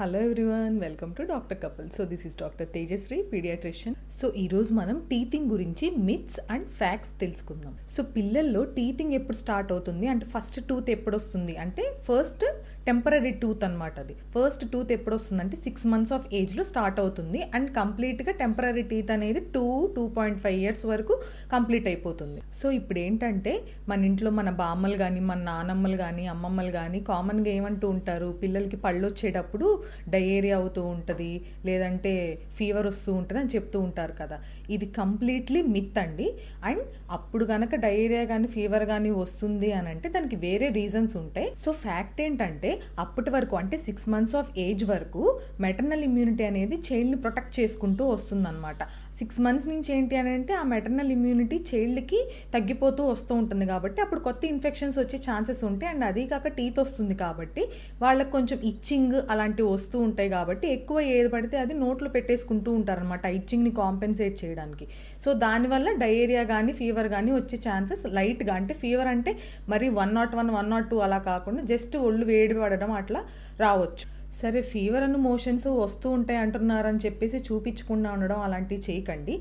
Hello everyone, welcome to doctor couple. So this is doctor Tejashree, paediatrician. So ఈరోజు మనం teething గురించి myths and facts తెలుసుకుందాం. So పిల్లల్లో teething ఎప్పుడు స్టార్ట్ అవుతుంది అంటే ఫస్ట్ టూత్ ఎప్పుడు వస్తుంది అంటే ఫస్ట్ టెంపరీ టూత్ అనమాట. అది ఫస్ట్ టూత్ ఎప్పుడు వస్తుంది అంటే 6 months ఆఫ్ ఏజ్లో స్టార్ట్ అవుతుంది అండ్ కంప్లీట్గా టెంపరీ టీత్ అనేది 2.5 years వరకు కంప్లీట్ అయిపోతుంది. సో ఇప్పుడు ఏంటంటే మన ఇంట్లో మన బామ్మలు కానీ మన నానమ్మలు కానీ అమ్మమ్మలు కానీ కామన్గా ఏమంటూ ఉంటారు, పిల్లలకి పళ్ళు వచ్చేటప్పుడు డయేరియా అవుతూ ఉంటుంది, లేదంటే ఫీవర్ వస్తూ ఉంటుంది అని చెప్తూ ఉంటారు కదా. ఇది కంప్లీట్లీ మిత్ అండి. అండ్ అప్పుడు కనుక డయేరియా కానీ ఫీవర్ కానీ వస్తుంది అని అంటే దానికి వేరే రీజన్స్ ఉంటాయి. సో ఫ్యాక్ట్ ఏంటంటే అప్పటి వరకు అంటే 6 months ఆఫ్ ఏజ్ వరకు మెటర్నల్ ఇమ్యూనిటీ అనేది చైల్డ్ని ప్రొటెక్ట్ చేసుకుంటూ వస్తుందన్నమాట. 6 months నుంచి ఏంటి అని అంటే ఆ మెటర్నల్ ఇమ్యూనిటీ చైల్డ్కి తగ్గిపోతూ వస్తూ ఉంటుంది కాబట్టి అప్పుడు కొత్త ఇన్ఫెక్షన్స్ వచ్చే ఛాన్సెస్ ఉంటాయి. అండ్ అదీ కాక టీత్ వస్తుంది కాబట్టి వాళ్ళకి కొంచెం ఇచ్చింగ్ అలాంటివి వస్తూ ఉంటాయి కాబట్టి ఎక్కువ ఏది పడితే అది నోట్లో పెట్టేసుకుంటూ ఉంటారనమాట ఇచ్చింగ్ని కాంపెన్సేట్ చేయడానికి. సో దానివల్ల డయేరియా కానీ ఫీవర్ కానీ వచ్చే ఛాన్సెస్ లైట్గా, అంటే ఫీవర్ అంటే మరి 101, 102 అలా కాకుండా జస్ట్ ఒళ్ళు వేడి పడడం అట్లా రావచ్చు. సరే, ఫీవర్ అను మోషన్స్ వస్తూ ఉంటాయి అంటున్నారని చెప్పేసి చూపించకుండా ఉండడం అలాంటివి చేయకండి.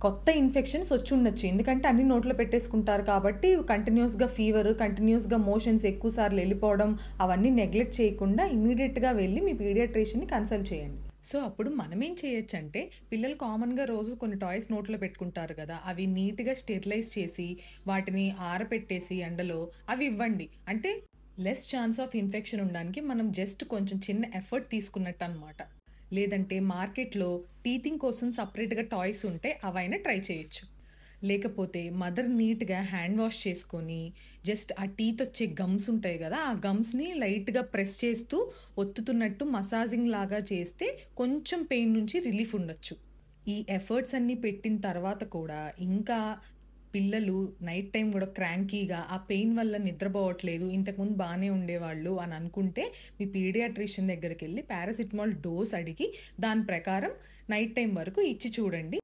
కొత్త ఇన్ఫెక్షన్స్ వచ్చి ఉండొచ్చు, ఎందుకంటే అన్ని నోట్లో పెట్టేసుకుంటారు కాబట్టి కంటిన్యూస్గా ఫీవర్, కంటిన్యూస్గా మోషన్స్ ఎక్కువసార్లు వెళ్ళిపోవడం అవన్నీ నెగ్లెక్ట్ చేయకుండా ఇమీడియట్గా వెళ్ళి మీ పీడియాట్రిషియన్ని కన్సల్ట్ చేయండి. సో అప్పుడు మనం ఏం చేయొచ్చు అంటే పిల్లలు కామన్గా రోజు కొన్ని టాయ్స్ నోట్లో పెట్టుకుంటారు కదా, అవి నీట్గా స్టెరిలైజ్ చేసి వాటిని ఆరపెట్టేసి ఎండలో అవి ఇవ్వండి. అంటే లెస్ ఛాన్స్ ఆఫ్ ఇన్ఫెక్షన్ ఉండడానికి మనం జస్ట్ కొంచెం చిన్న ఎఫర్ట్ తీసుకున్నట్టు అనమాట. లేదంటే మార్కెట్లో టీతింగ్ కోసం సపరేట్గా టాయ్స్ ఉంటే అవైనా ట్రై చేయొచ్చు. లేకపోతే మదర్ నీట్గా హ్యాండ్ వాష్ చేసుకొని జస్ట్ ఆ టీత్ వచ్చే గమ్స్ ఉంటాయి కదా, ఆ గమ్స్ని లైట్గా ప్రెస్ చేస్తూ ఒత్తుతున్నట్టు మసాజింగ్ లాగా చేస్తే కొంచెం పెయిన్ నుంచి రిలీఫ్ ఉండొచ్చు. ఈ ఎఫర్ట్స్ అన్నీ పెట్టిన తర్వాత కూడా ఇంకా పిల్లలు నైట్ టైం కూడా క్రాంకీగా ఆ పెయిన్ వల్ల నిద్రపోవట్లేదు, ఇంతకుముందు బాగానే ఉండేవాళ్ళు అని అనుకుంటే మీ పీడియాట్రిషియన్ దగ్గరికి వెళ్ళి పారాసిటమాల్ డోస్ అడిగి దాని ప్రకారం నైట్ టైం వరకు ఇచ్చి చూడండి.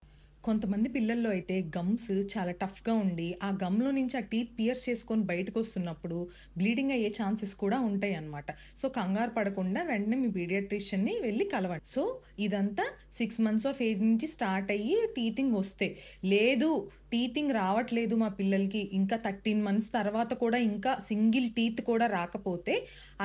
కొంతమంది పిల్లల్లో అయితే గమ్స్ చాలా టఫ్గా ఉండి ఆ గమ్లో నుంచి ఆ టీత్ పియర్స్ చేసుకొని బయటకు వస్తున్నప్పుడు బ్లీడింగ్ అయ్యే ఛాన్సెస్ కూడా ఉంటాయి అన్నమాట. సో కంగారు పడకుండా వెంటనే మీ పీడియాట్రిషియన్ని వెళ్ళి కలవండి. సో ఇదంతా 6 months ఆఫ్ ఏజ్ నుంచి స్టార్ట్ అయ్యి టీతింగ్ వస్తే, లేదు టీతింగ్ రావట్లేదు మా పిల్లలకి ఇంకా 13 months తర్వాత కూడా ఇంకా సింగిల్ టీత్ కూడా రాకపోతే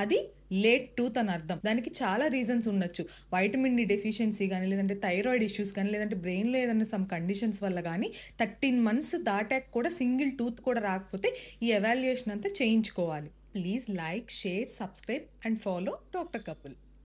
అది లేట్ టూత్ అని అర్థం. దానికి చాలా రీజన్స్ ఉండొచ్చు. వైటమిన్ డి డెఫిషియన్సీ కానీ, లేదంటే థైరాయిడ్ ఇష్యూస్ కానీ, లేదంటే బ్రెయిన్లో ఏదైనా సమ్ కండిషన్స్ వల్ల కానీ 13 months దాటాక కూడా సింగిల్ టూత్ కూడా రాకపోతే ఈ ఎవాల్యుయేషన్ అంతా చేయించుకోవాలి. Please like, share, subscribe and follow doctor couple.